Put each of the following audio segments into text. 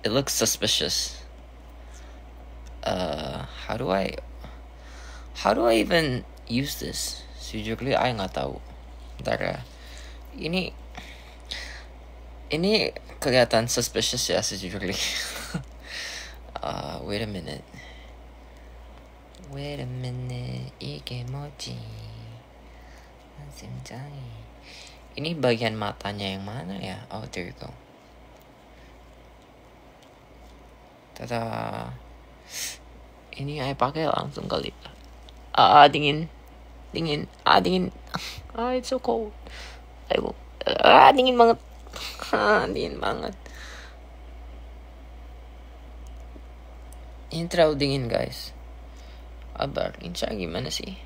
It looks suspicious. How do I even use this? Sejujurnya I nggak tahu. Bentar ya. Ini kelihatan suspicious ya sejujurnya. Wait a minute. Ike mochi. Ini bagian matanya yang mana ya? Oh, there you go. Tada. Ini I pakai langsung kali. Dingin. Dingin. It's so cold. Dingin banget. Dingin banget. Ini terlalu dingin, guys. Abar, ini cara gimana sih?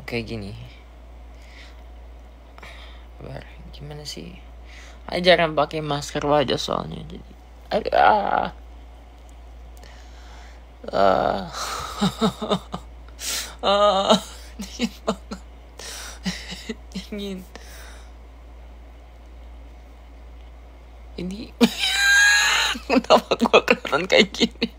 Oke, gini. Abar, gimana sih? I jarang pakai masker wajah soalnya, jadi. Dingin banget. Dingin. Ini kenapa gue kelihatan kayak gini?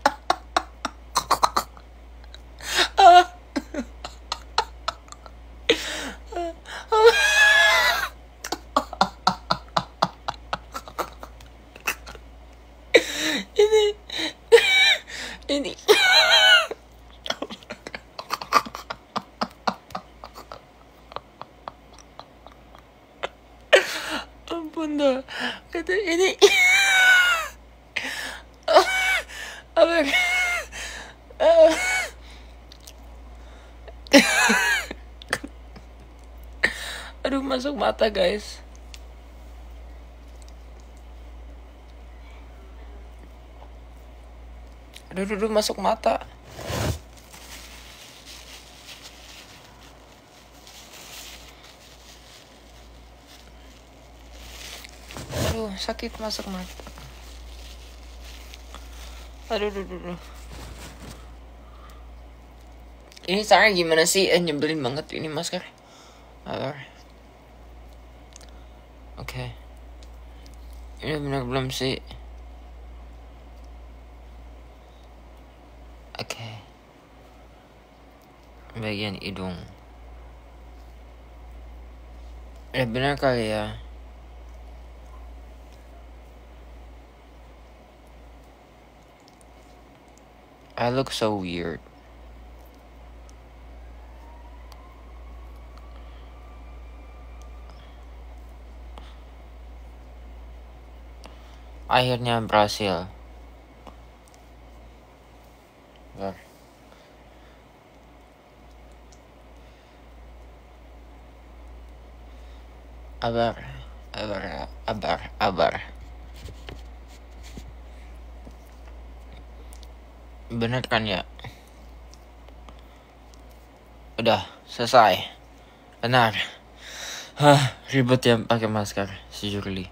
ini ampun dah, kata ini apa? Aduh, masuk mata, guys. Aduh, masuk mata. Aduh, sakit masuk mata. Aduh. Ini cara gimana sih? Nyebelin banget ini masker. Oke. Ini benar belum sih? Oke. Bagian hidung. Benar kali ya. I look so weird. Akhirnya berhasil. Abar. Bener kan ya? Udah selesai. Benar. Ribet ya pakai masker. Sejujurnya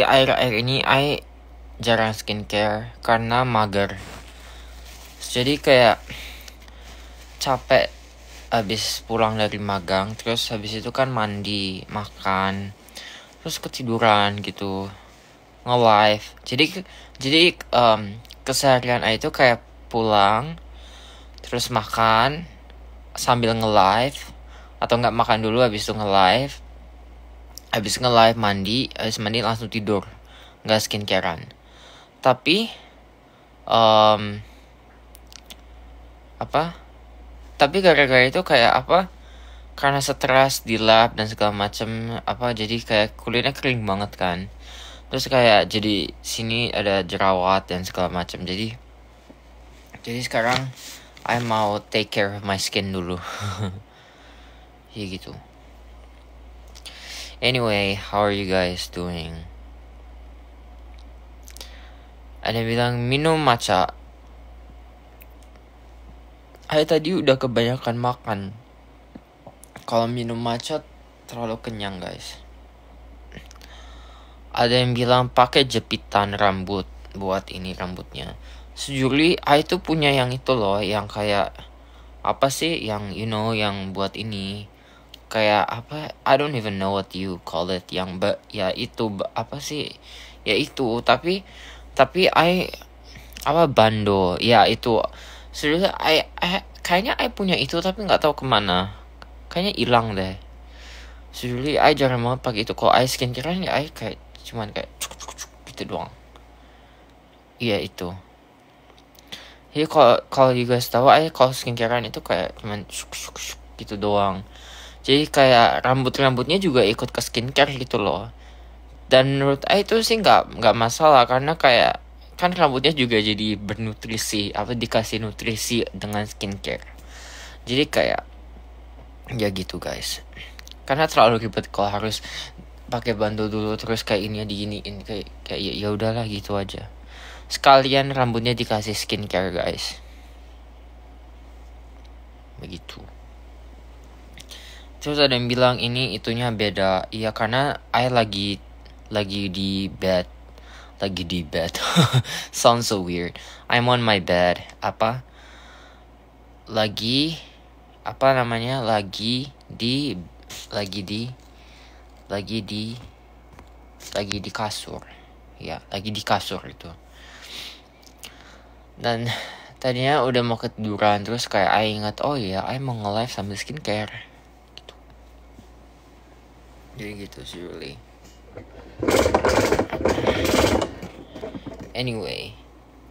akhir-akhir ini I jarang skincare karena mager. Jadi kayak capek abis pulang dari magang, terus habis itu kan mandi, makan, terus ketiduran gitu, nge-live. Jadi keseharian I itu kayak pulang, terus makan sambil nge-live, atau nggak makan dulu habis itu nge-live, habis nge-live mandi, habis mandi langsung tidur, nggak skincarean. Tapi tapi gara-gara itu kayak karena stres di lab dan segala macem jadi kayak kulitnya kering banget kan, terus kayak jadi sini ada jerawat dan segala macem. Jadi sekarang I mau take care of my skin dulu. Ya gitu. Anyway, how are you guys doing? Ada bilang minum matcha. Saya tadi udah kebanyakan makan. Kalau minum matcha terlalu kenyang, guys. Ada yang bilang pakai jepitan rambut buat ini rambutnya. Sejujurnya I tuh punya yang itu loh, yang kayak apa sih, yang yang buat ini kayak apa, I don't even know what you call it, yang ya itu apa sih ya itu, tapi I apa bando ya itu. Seriously, kayaknya I punya itu tapi nggak tahu kemana, kayaknya hilang deh. Seriously, I jarang banget pakai itu. Kalau I skincarean ya I kayak cuman kayak gitu doang. Iya itu. Jadi kalau you guys tahu, kalau skincarean itu kayak cuman gitu doang. Jadi kayak rambutnya juga ikut ke skincare gitu loh. Dan menurut itu sih nggak masalah, karena kayak kan rambutnya juga jadi bernutrisi, apa dikasih nutrisi dengan skincare. Jadi kayak ya gitu guys. Karena terlalu ribet kalau harus pakai bando dulu terus kayak ini diginiin, kayak ya udahlah gitu aja. Sekalian rambutnya dikasih skincare guys. Begitu. Terus ada yang bilang ini itunya beda. Iya, karena I lagi di bed. Sounds so weird. I'm on my bed. Lagi di kasur. Ya, lagi di kasur itu. Dan tadinya udah mau ketiduran, terus kayak I ingat, oh iya, I mau nge-live sambil skincare gitu. Jadi gitu sih really. Anyway,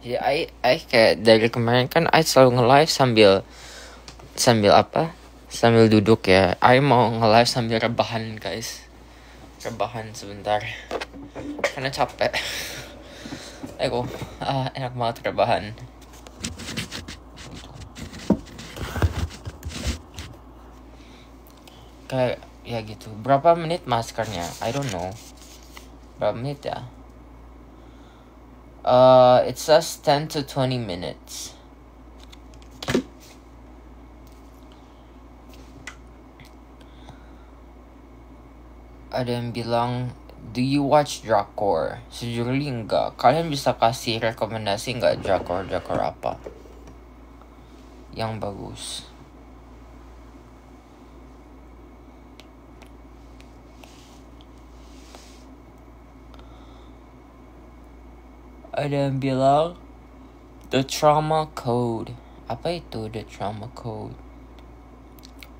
jadi I kayak dari kemarin kan I selalu nge-live sambil apa? Sambil duduk ya. I mau nge-live sambil rebahan guys. Rebahan sebentar. Karena capek. Enak banget rebahan. Kayak ya gitu. Berapa menit maskernya? I don't know. Berapa menit ya? It says 10 to 20 minutes. Ada yang bilang, do you watch drakor? Sejujurnya enggak. Kalian bisa kasih rekomendasi enggak drakor apa yang bagus? Ada yang bilang The Trauma Code. Apa itu The Trauma Code?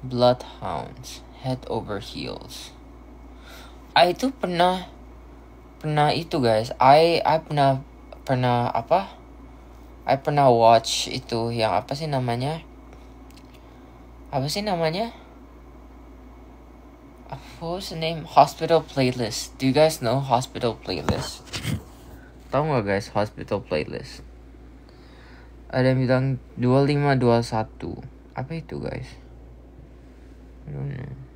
Bloodhounds, Head Over Heels. Itu pernah itu guys. I pernah apa? I pernah watch itu yang apa sih namanya? What was the name? Hospital Playlist. Do you guys know Hospital Playlist? Tahu nggak guys Hospital Playlist? Ada yang bilang 2521. Apa itu guys? I don't know.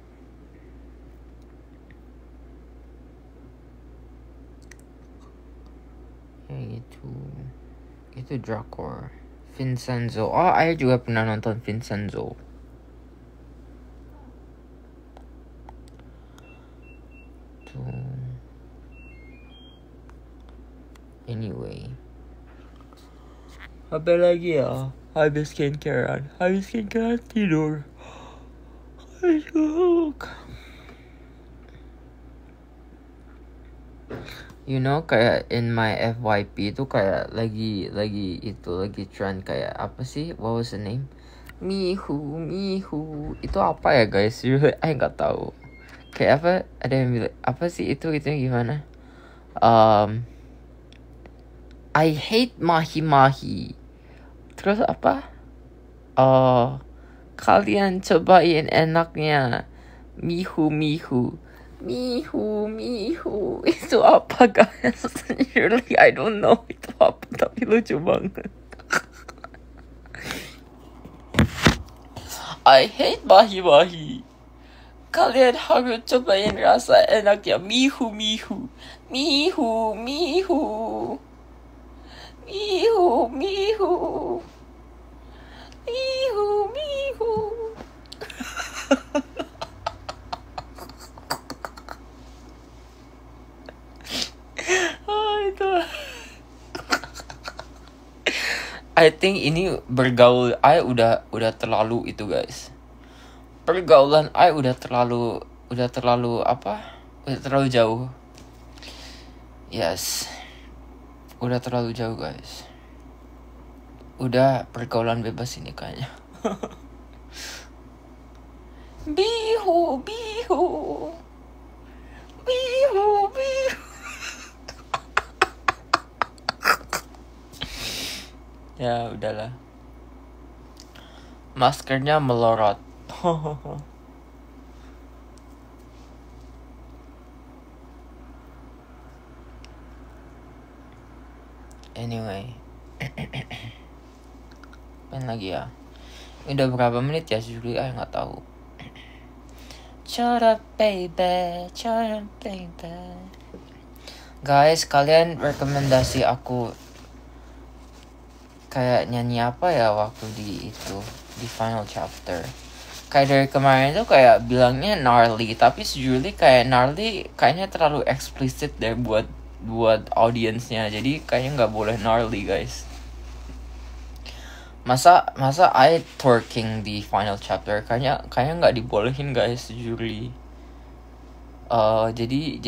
Ya gitu. Itu drakor. Vincenzo. Oh, saya juga pernah nonton Vincenzo. Tuh. Anyway. Apa lagi ya? Habis skincarean tidur. You know, kayak in my FYP itu kayak lagi trend kayak apa sih? What was the name? Mihu. Itu apa ya guys? Saya nggak tahu. Kayak apa? Ada yang bilang apa sih itu gimana? I hate mahi. Terus apa? Kalian cobain enaknya. Mihu. Itu apa guys? Really I don't know itu apa, tapi lucu banget. I hate mahi. Kalian harus cobain rasa enaknya. Mihu. Itu. I think ini bergaul. I udah terlalu itu guys. pergaulan I udah terlalu apa? Udah terlalu jauh. Yes. Udah terlalu jauh, guys. Udah pergaulan bebas ini kayaknya. Bihu, bihu. Bihu, bihu. Ya, udahlah. Maskernya melorot. Anyway. Apain lagi ya? Ini udah berapa menit ya Juli? Nggak tahu. Shut up baby, shut up baby. Guys, kalian rekomendasi aku kayak nyanyi apa ya waktu di final chapter? Kayak dari kemarin tuh kayak bilangnya gnarly, tapi sejujurnya kayak gnarly kayaknya terlalu eksplisit deh buat audiensnya. Jadi kayaknya nggak boleh gnarly, guys. Masa I twerking di final chapter kayaknya nggak dibolehin, guys, sejujurnya. Jadi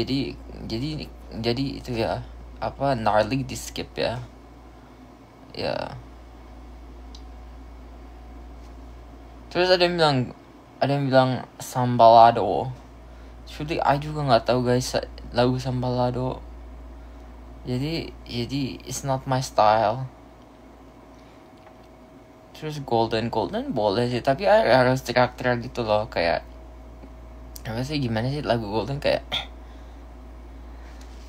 itu ya, apa, gnarly di skip ya. Ya. Terus ada yang bilang sambalado. Actually I juga nggak tahu, guys, lagu sambalado. Jadi it's not my style. Terus golden boleh sih, tapi I harus teriak-teriak gitu loh, kayak apa sih, gimana sih lagu golden kayak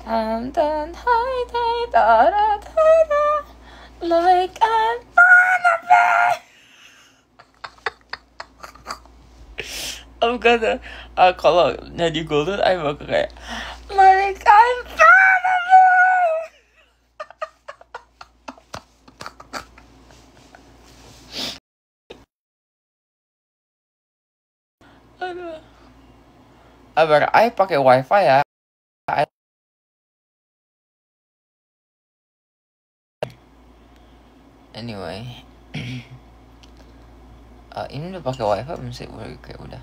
I'm done high like I'm I'm gonna kalau nyanyi golden I bakal kayak like I'm aduh. Abar I pakai wifi ya. Anyway. Ini udah pakai wifi belum sih? Kayak udah.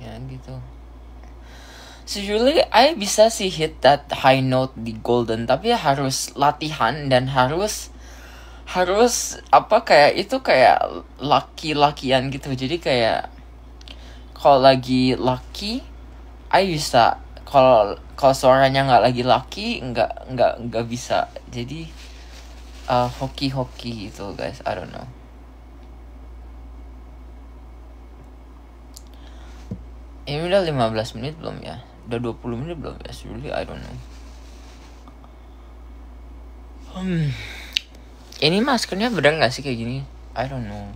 Ya gitu. Sejujurnya I bisa sih hit that high note di golden, tapi harus latihan dan harus apa, kayak itu kayak laki-lakian gitu. Jadi kayak kalau lagi laki I bisa, kalau suaranya nggak lagi laki nggak bisa. Jadi hoki gitu, guys, I don't know. Ini udah 15 menit belum ya? Udah 20 menit belum ya? Really, I don't know. Ini maskernya bener gak sih kayak gini? I don't know.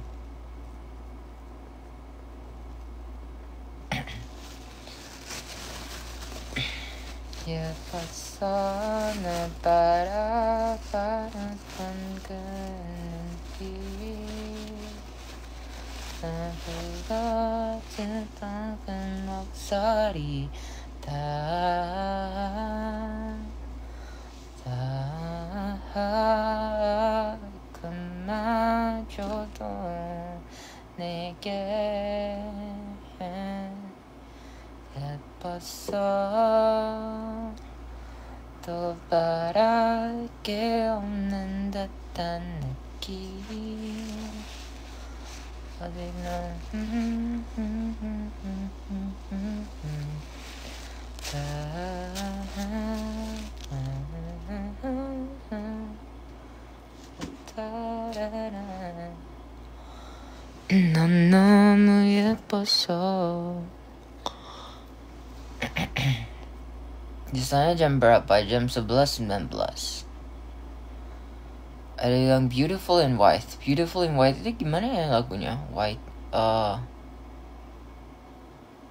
Ya pasana para nanti Nahuga cintakan maksari 그마저도 내게 예뻤어 또 바랄 게 없는 듯한 느낌 어디는 넌 너무 예뻐서. Di sana jam berapa? Jam 11:19. Ada yang Beautiful in White. Beautiful in White itu gimana ya lagunya? White.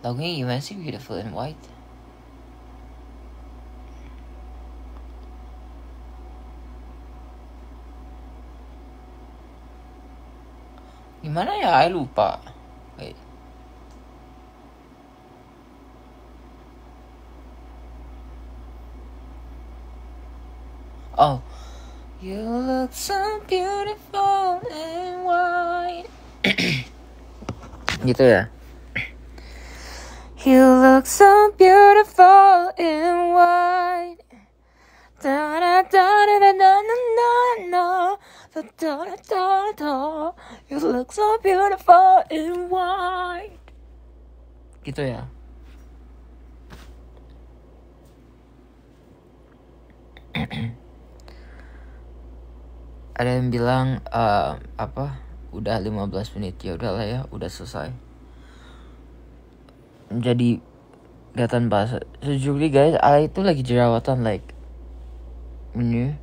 Lagunya gimana sih Beautiful in White? Gimana ya? I lupa. Wait. Oh, You look so beautiful and white. Gitu ya. You look so beautiful in white. Da da da da da da da da da da da. You look so beautiful in white. Gitu ya. Ada yang bilang udah 15 menit. Ya udahlah ya, udah selesai. Jadi kelihatan bahasa. Sejujurnya guys, I itu lagi jerawatan like ini.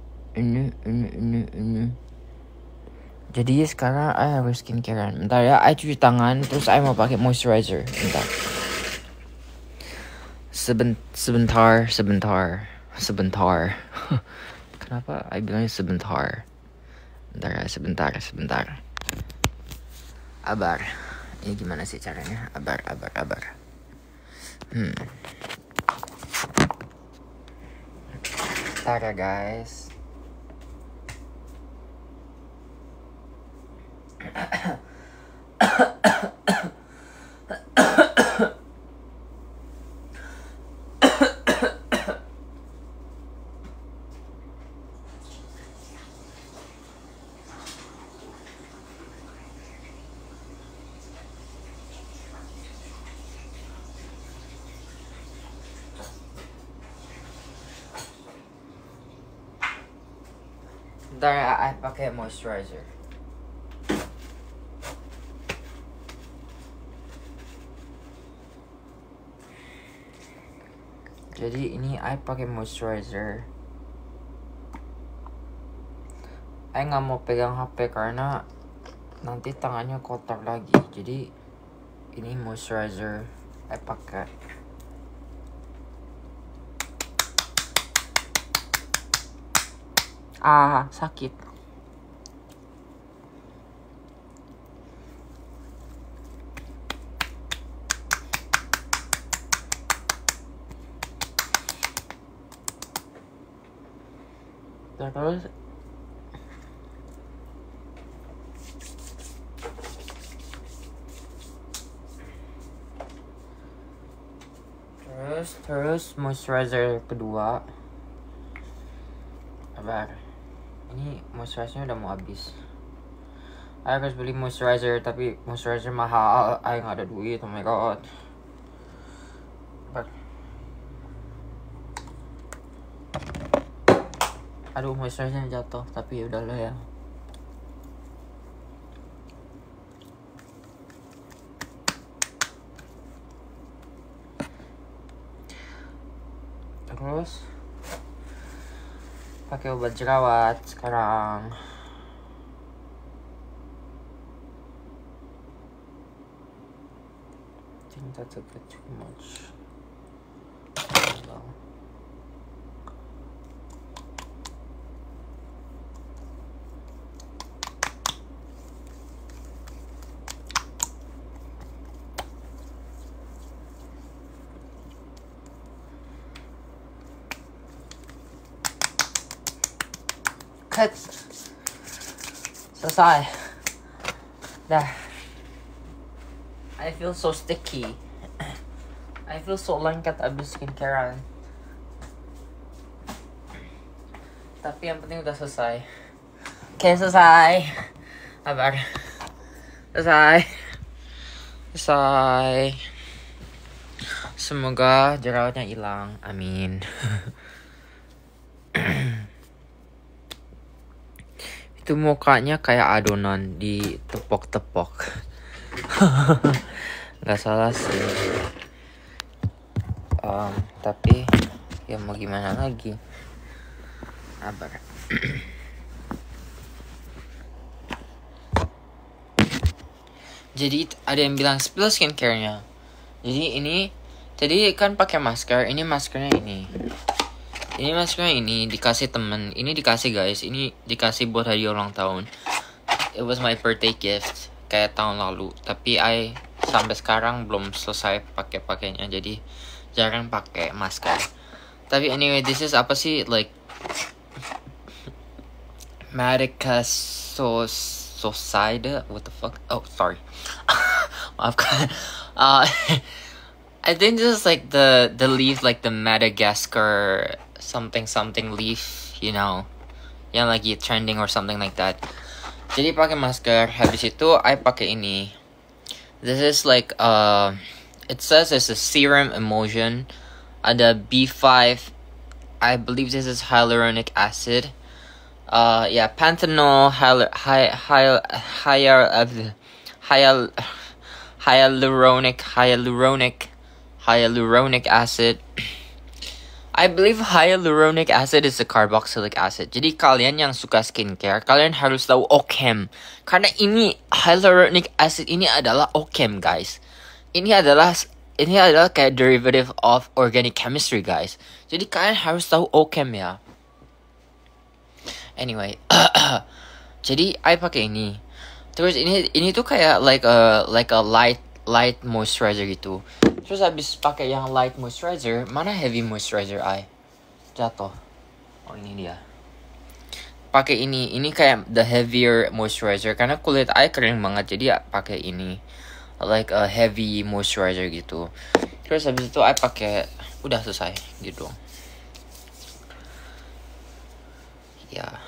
Jadi sekarang I harus skincarean. Bentar ya, I cuci tangan terus I mau pakai moisturizer. Bentar. Sebentar. Kenapa I bilangnya sebentar? Bentar ya, sebentar. Abar. Ini gimana sih caranya? Abar. Bentar ya guys. Bentar ya, I pakai moisturizer. Jadi ini I pakai moisturizer. I nggak mau pegang HP karena nanti tangannya kotor lagi. Jadi ini moisturizer I pakai. Sakit. Terus moisturizer kedua. Sabar. Ini moisturizernya udah mau habis. I harus beli moisturizer tapi moisturizer mahal. I nggak ada duit. Oh my god. Aduh, moisturizernya jatuh. Tapi udahlah ya. Terus pakai obat jerawat sekarang. I think that's a bit too much. Cut. Selesai. Dah. I feel so sticky. I feel so lengket abis skincarean. Tapi yang penting udah selesai. Oke, selesai. Sabar. Selesai. Semoga jerawatnya hilang. Amin. Itu mukanya kayak adonan ditepok-tepok. Gak salah sih. Tapi ya mau gimana lagi. Sabar. Jadi ada yang bilang spill skincare-nya. Jadi kan pakai masker. Ini maskernya ini. Ini maskernya ini dikasih temen. Ini dikasih guys. Ini dikasih buat hadiah ulang tahun. It was my birthday gift kayak tahun lalu. Tapi I sampai sekarang belum selesai pakainya. Jadi jarang pakai masker. Tapi anyway, this is apa sih like Madicasosida. What the fuck? Oh, sorry. Maafkan. Uh, I think this is like the leaf, like the Madagascar something leaf, you know, yang lagi trending or something like that. Jadi pakai masker. Habis itu, I pakai ini. This is like it says it's a serum emulsion. Ada B5. I believe this is hyaluronic acid. Yeah, panthenol, hyaluronic acid. I believe hyaluronic acid is a carboxylic acid. Jadi kalian yang suka skincare, kalian harus tahu OCHEM. Karena ini hyaluronic acid ini adalah OCHEM, guys. Ini adalah kayak derivative of organic chemistry, guys. Jadi kalian harus tahu OCHEM ya. Anyway, jadi I pakai ini. Terus ini tuh kayak like a light moisturizer gitu. Terus habis pakai yang light moisturizer, mana heavy moisturizer I? Jatuh. Oh, ini dia. Pakai ini kayak the heavier moisturizer karena kulit I kering banget, jadi pakai ini. Like a heavy moisturizer gitu. Terus habis itu I pakai, udah selesai gitu. Ya.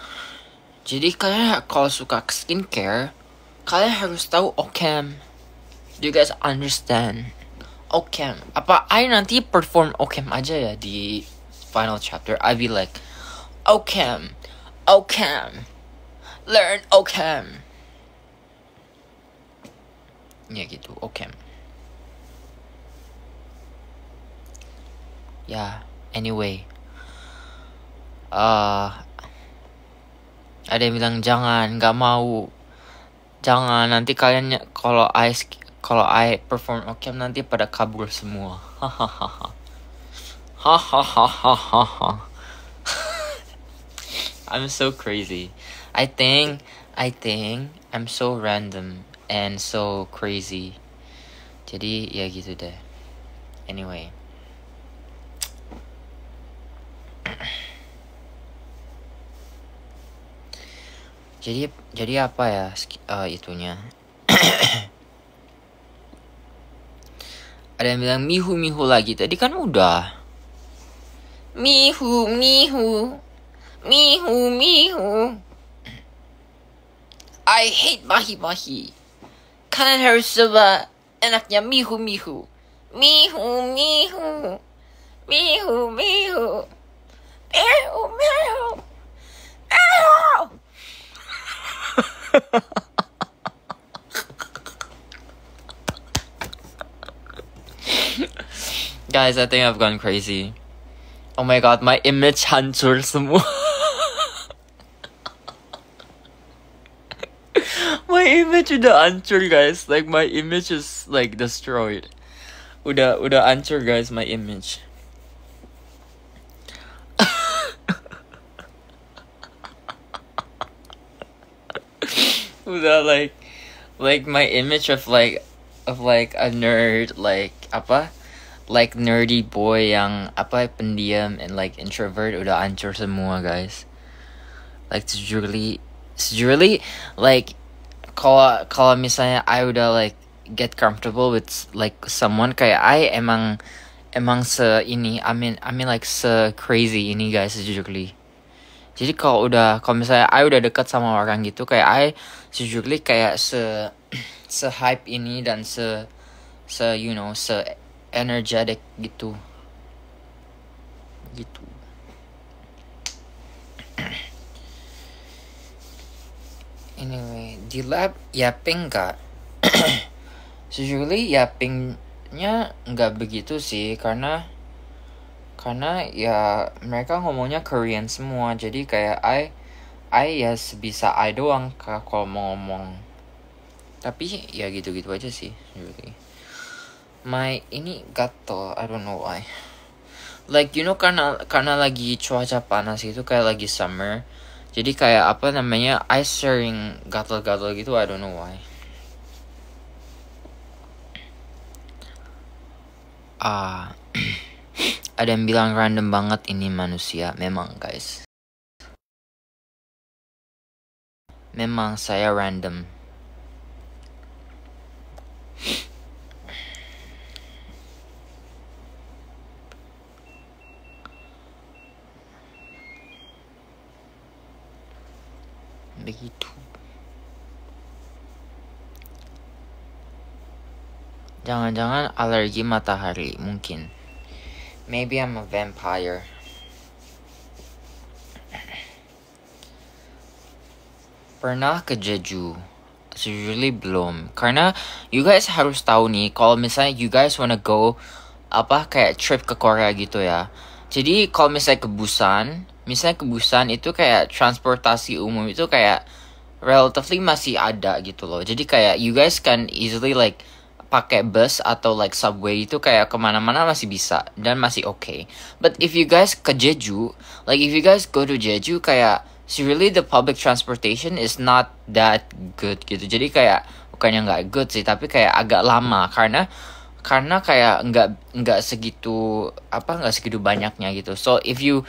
Jadi kalian kalau suka skincare, kalian harus tahu OCHEM. Do you guys understand? OCHEM. Apa I nanti perform OCHEM aja ya di final chapter? I be like, OCHEM, learn OCHEM. Ya gitu, OCHEM. Ya, anyway. Ada yang bilang jangan, nggak mau. Jangan, nanti kalian kalau I perform OCHEM nanti pada kabur semua. Hahaha. Hahaha. I'm so crazy. I think I'm so random and so crazy. Jadi ya gitu deh. Anyway. Jadi apa ya itunya? Ada yang bilang mihu lagi. Tadi kan udah. Mihu. I hate bahi. Kalian harus coba enaknya mihu. Mihu. Guys, I think I've gone crazy. Oh my god, my image hancur semua. My image udah hancur, guys. Like my image is like destroyed. Udah hancur, guys, my image. Udah like my image of like a nerd, like apa? Like nerdy boy yang apa pendiam and like introvert udah hancur semua, guys. Like sejujurly like kalau misalnya I udah like get comfortable with like someone, kayak I emang se crazy ini, guys, sejujurly. Jadi kalau misalnya I udah dekat sama orang gitu, kayak I sejujurly kayak se hype ini dan se energetic gitu. Anyway, di lab yapping gak? Sejujurly yappingnya nggak begitu sih, karena ya mereka ngomongnya Korean semua, jadi kayak I ya sebisa I doang kalau mau ngomong. Tapi ya gitu-gitu aja sih, really. My ini gatal, I don't know why. Like karena lagi cuaca panas itu, kayak lagi summer. Jadi kayak apa namanya, I sering gatal-gatal gitu, I don't know why. Ada yang bilang random banget ini manusia. Memang, guys. Memang saya random. Begitu. Jangan-jangan alergi matahari, mungkin. Maybe I'm a vampire. Pernah ke Jeju? Sejujurnya belum. Karena you guys harus tahu nih, kalau misalnya you guys wanna go kayak trip ke Korea gitu ya. Jadi kalau misalnya ke Busan itu kayak transportasi umum itu kayak relatively masih ada gitu loh. Jadi kayak you guys can easily like pakai bus atau like subway itu kayak kemana-mana masih bisa dan masih okay. But if you guys ke Jeju, like if you guys go to Jeju kayak really the public transportation is not that good gitu. Jadi kayak bukannya nggak good sih, tapi kayak agak lama karena kayak nggak segitu banyaknya gitu. So if you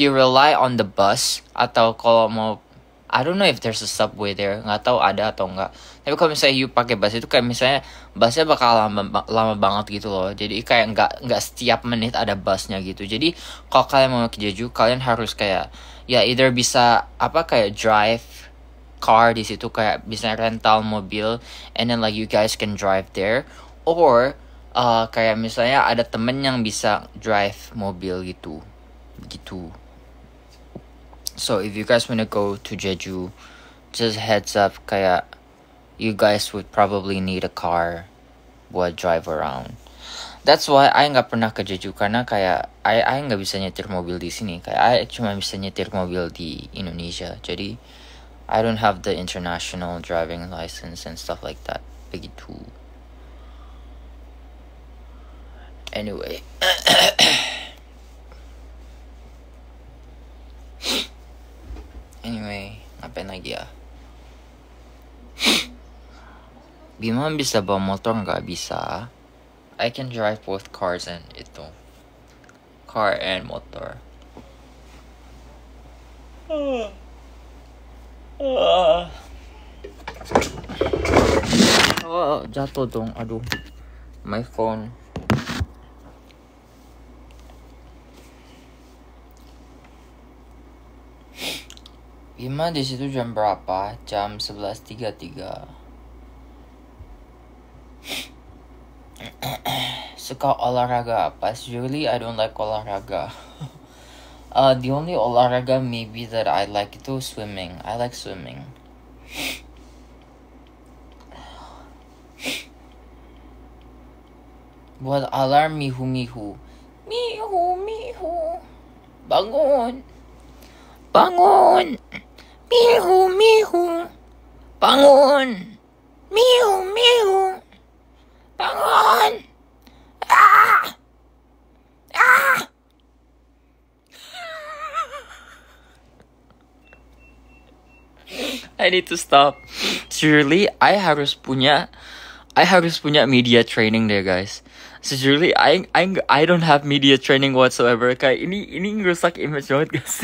rely on the bus atau kalau mau, I don't know if there's a subway there, nggak tahu ada atau enggak. Tapi kalau misalnya you pakai bus itu kayak misalnya busnya bakal lama banget gitu loh. Jadi kayak nggak setiap menit ada busnya gitu. Jadi kalau kalian mau ke Jeju, kalian harus kayak ya either bisa kayak drive car di situ, kayak bisa rental mobil and then like you guys can drive there, or kayak misalnya ada temen yang bisa drive mobil gitu. So if you guys wanna go to Jeju, just heads up kayak you guys would probably need a car buat drive around. That's why I nggak pernah ke Jeju karena kayak I nggak bisa nyetir mobil di sini. Kayak I cuma bisa nyetir mobil di Indonesia. Jadi I don't have the international driving license and stuff like that. Begitu. Anyway. Anyway, ngapain lagi ya? Bima bisa bawa motor nggak? Bisa. I can drive both cars and car and motor. Oh, jatuh dong. Aduh. My phone. Bima di situ jam berapa? Jam 11.33. Suka olahraga apa? Usually I don't like olahraga. The only olahraga maybe that I like itu swimming. I like swimming. Buat alarm mihu. Mihu. Bangun. Mihu. Bangun. Mihu. Bangun. I need to stop. Seriously, I harus punya media training deh, guys. Seriously, I don't have media training whatsoever. Kayak ini ngerusak image banget, guys.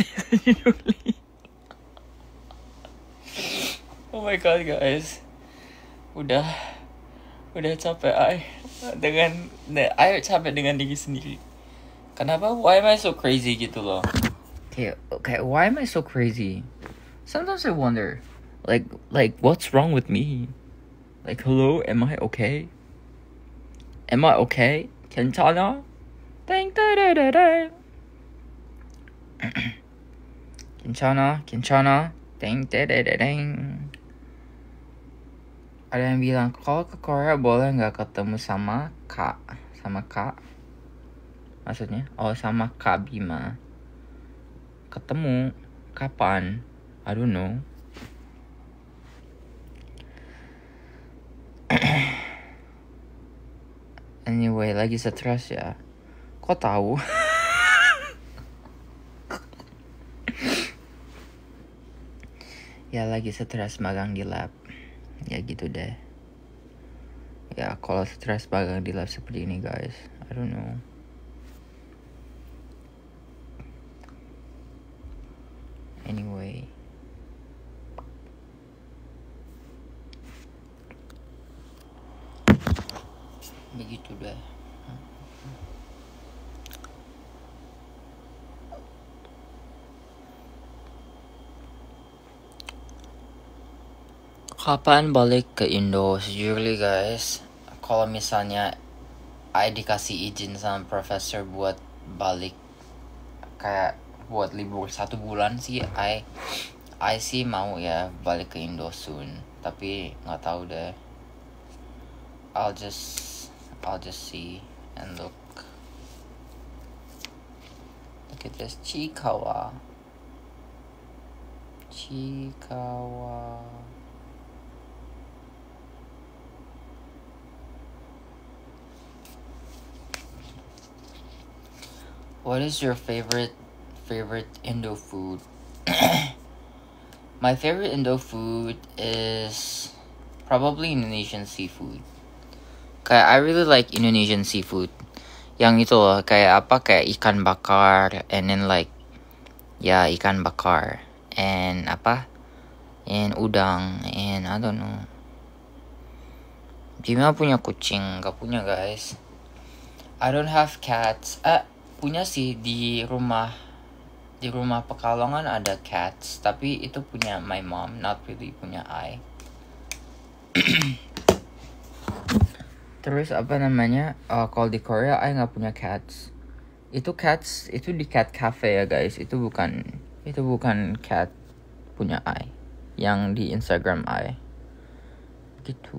Oh my god, guys. Udah capek I capek dengan diri sendiri. Kenapa? Why am I so crazy gitu loh? Okay, why am I so crazy? Sometimes I wonder, like what's wrong with me? Like, hello, am I okay? 괜찮아? 땡땡땡땡. 괜찮아. 땡땡땡땡. Ada yang bilang kalau ke Korea boleh nggak ketemu sama kak? Maksudnya? Oh, sama Kak Bima. Ketemu kapan? I don't know. Anyway, lagi stres ya. Kok tahu? Ya lagi stres magang di lab. Ya gitu deh. Ya kalau stres magang di lab seperti ini, guys, I don't know. Anyway, begitu deh. Kapan balik ke Indo? Sejujurnya guys, kalau misalnya I dikasih izin sama profesor buat balik, kayak buat libur 1 bulan sih, I sih mau ya balik ke Indo soon. Tapi nggak tahu deh. I'll just see and look. Look at this Chikawa. What is your favorite Indo food? My favorite Indo food is probably Indonesian seafood. Kayak I really like Indonesian seafood. Yang itu loh, kayak apa, kayak ikan bakar, and then like ya ikan bakar, and apa, and udang, and I don't know. Bima punya kucing, gak punya guys. I don't have cats. Punya sih di rumah Pekalongan ada cats, tapi itu punya my mom, not really punya I. Terus apa namanya, kalau di Korea I nggak punya cats. Cats itu di cat cafe ya guys. Itu bukan cat punya I, yang di Instagram I gitu.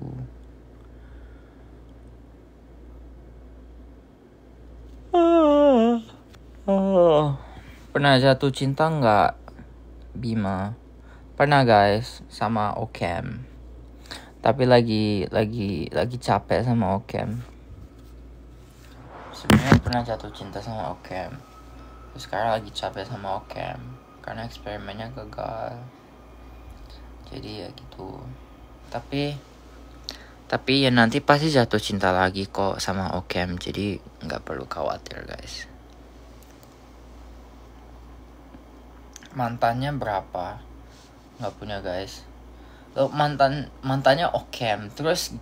Pernah jatuh cinta nggak, Bima? Pernah guys, sama Okem. Tapi lagi capek sama Okem. Sebenarnya pernah jatuh cinta sama Okem. Terus sekarang lagi capek sama Okem karena eksperimennya gagal. Jadi ya gitu. Tapi ya nanti pasti jatuh cinta lagi kok sama Okem. Jadi nggak perlu khawatir guys. Mantannya berapa? Nggak punya guys. Lo mantannya Okem, terus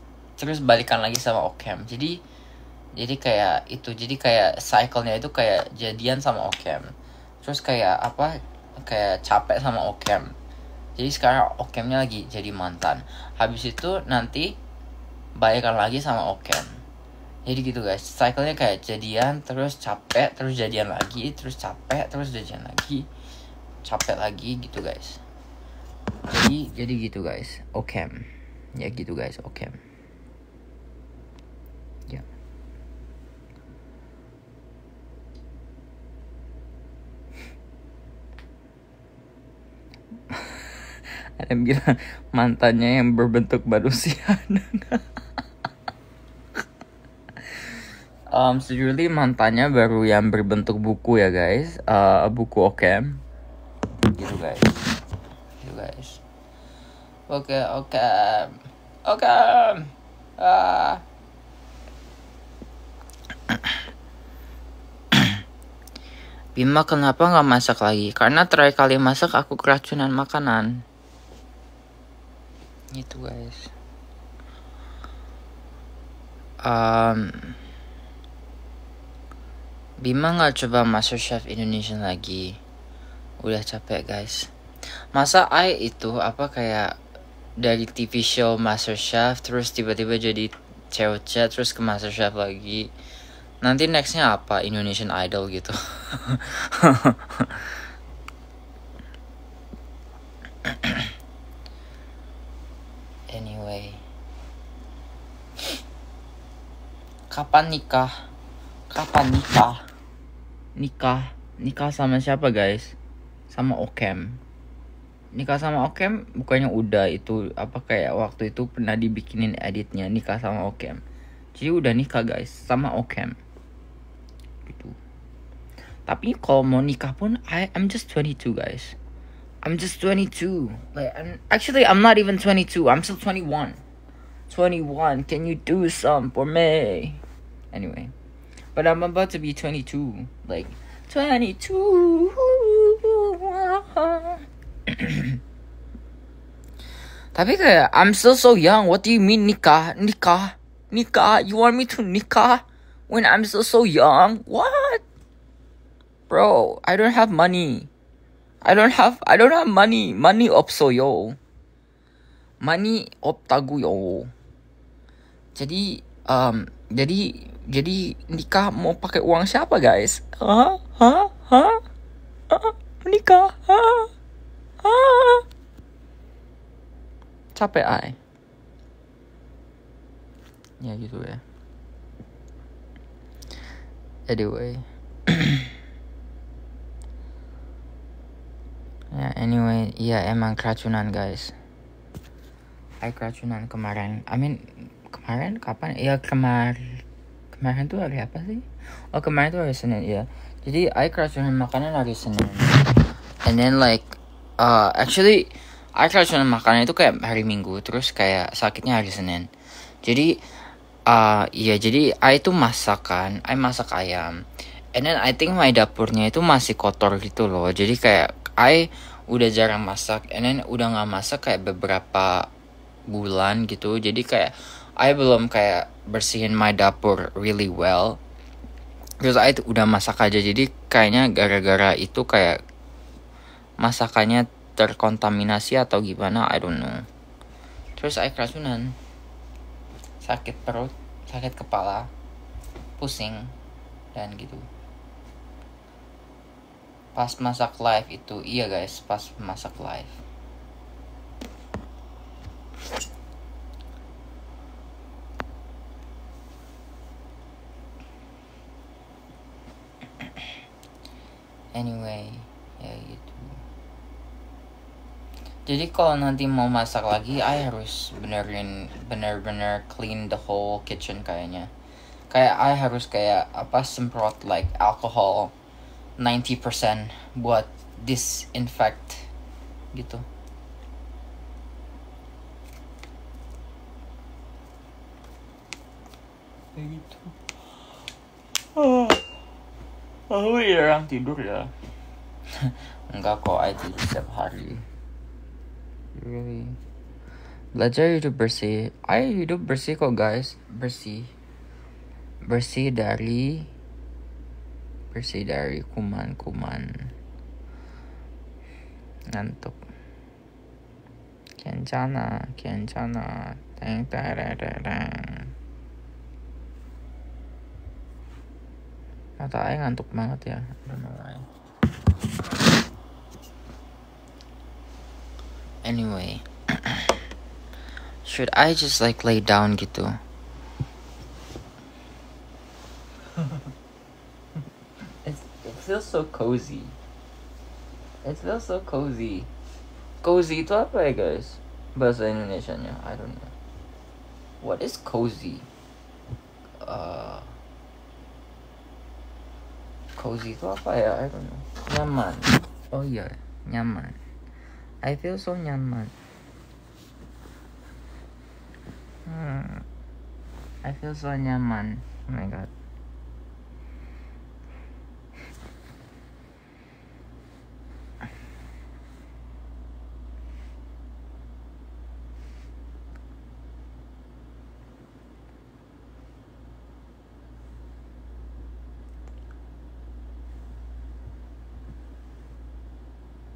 balikan lagi sama Okem. Jadi kayak itu, jadi kayak cycle-nya itu kayak jadian sama Okem, terus kayak apa, kayak capek sama Okem. Jadi sekarang Okemnya lagi jadi mantan. Habis itu nanti balikan lagi sama Okem. Jadi gitu guys, cycle-nya kayak jadian, terus capek, terus jadian lagi, terus capek, terus jadian lagi, capek lagi gitu guys. Jadi gitu guys, Okem. Ya gitu guys, Okem. Ya. Ada yang bilang mantannya yang berbentuk manusia. Sejujurnya mantannya baru yang berbentuk buku ya guys, buku Okem. Gitu guys. Oke. Bima kenapa nggak masak lagi? Karena terakhir kali masak aku keracunan makanan. Gitu guys. Bima nggak coba MasterChef Indonesian lagi? Udah capek guys. Masa itu apa, kayak dari TV show MasterChef terus tiba-tiba jadi COC terus ke MasterChef lagi. Nanti nextnya apa? Indonesian Idol gitu. Anyway, kapan nikah? Nikah sama siapa guys? Sama Okem. Nikah sama Okem bukannya udah, itu apa, kayak waktu itu pernah dibikinin editnya nikah sama Okem. Jadi udah nikah guys sama Okem gitu. Tapi kalau mau nikah pun I'm just 22 guys. I'm just 22. Like I'm not even 22. I'm still 21. 21. Can you do some for me? Anyway, but I'm about to be 22. Like 22. Tapi kayak I'm still so young. What do you mean nikah? Nikah? You want me to nikah when I'm still so young? What? Bro, I don't have money. I don't have money. Money 없어요. Money 없다고요. Jadi nikah mau pakai uang siapa, guys? Nikah? Capek ay. Ya gitu ya. Anyway. Ya anyway, iya emang keracunan guys. Keracunan kemarin. Kemarin kapan? Ya kemarin tuh hari apa sih? Oh kemarin tuh hari Senin ya. Jadi keracunan makanan hari Senin. And then like actually keracunan makanan itu kayak hari Minggu, terus kayak sakitnya hari Senin. Jadi jadi itu masak ayam. And then I think my dapurnya itu masih kotor gitu loh. Jadi kayak udah jarang masak, and then udah nggak masak kayak beberapa bulan gitu. Jadi kayak belum kayak bersihin my dapur really well. Terus udah masak aja. Jadi kayaknya gara-gara itu kayak masakannya terkontaminasi atau gimana, I don't know. Terus keracunan, sakit perut, sakit kepala, pusing, dan gitu. Pas masak live itu, iya guys, pas masak live. Anyway, ya gitu. Jadi kalau nanti mau masak lagi, harus bener-bener clean the whole kitchen kayaknya. Kayak harus kayak semprot like alcohol 90% buat disinfect gitu. Kayak gitu. Jarang tidur ya. Enggak kok, tidur setiap hari. Really. Belajar hidup bersih. Hidup bersih kok guys. Bersih dari kuman-kuman. Ngantuk. Kencana. Teng. Mata ngantuk banget ya. I don't know why. Anyway. Should I just like lay down gitu? It feels so cozy. Cozy itu apa ya guys? Bahasa Indonesianya, I don't know. What is cozy? Cozy itu apa ya? I don't know. Nyaman. Oh iya, nyaman. I feel so nyaman. I feel so nyaman. Oh my god.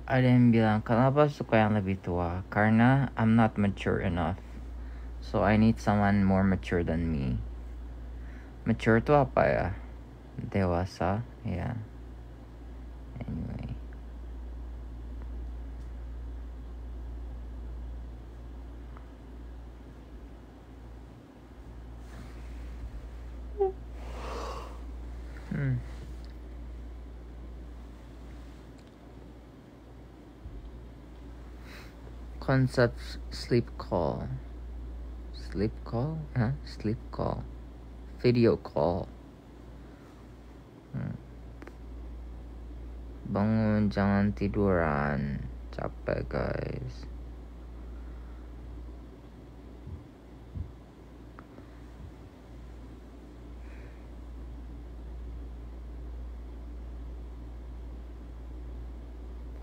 Ada yang bilang, kenapa suka yang lebih tua? Karena I'm not mature enough. So I need someone more mature than me. Mature itu apa ya? Dewasa, ya. Anyway. Concept sleep call. Sleep call? Sleep call. Video call. Bangun, jangan tiduran. Capek guys.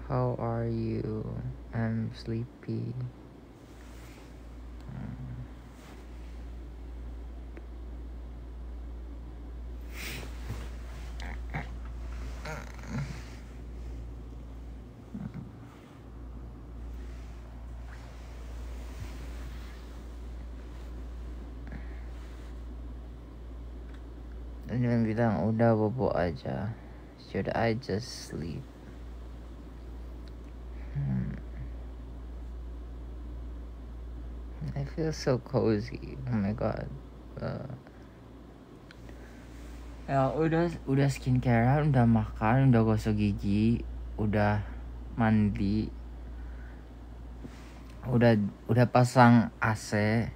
How are you? I'm sleepy. Dia bilang udah bobo aja. Should I just sleep? I feel so cozy. Oh my god. Ya udah skincarean, udah makan, udah gosok gigi, udah mandi, udah pasang AC,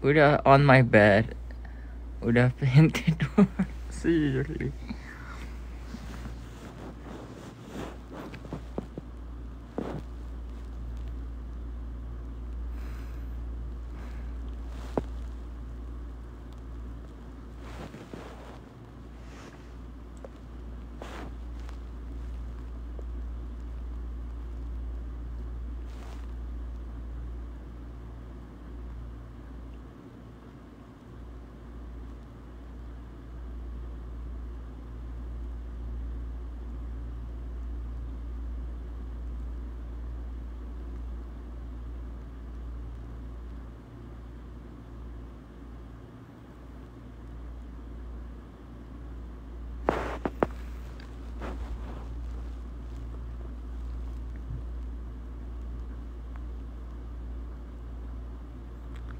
udah on my bed, udah pengen tidur. Seriously.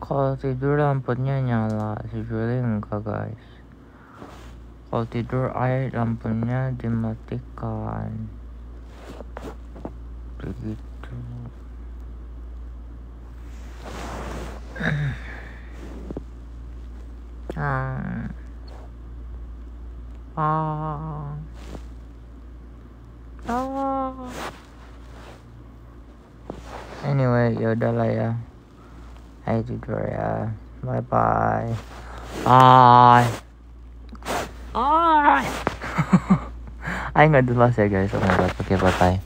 Kalau tidur lampunya nyala, sejujurnya enggak guys. Kalau tidur lampunya dimatikan. Begitu. Anyway, yaudahlah ya. Ayo tidur ya. Bye bye. Ayo nggak jelas ya guys. Oh my god. Oke, bye bye.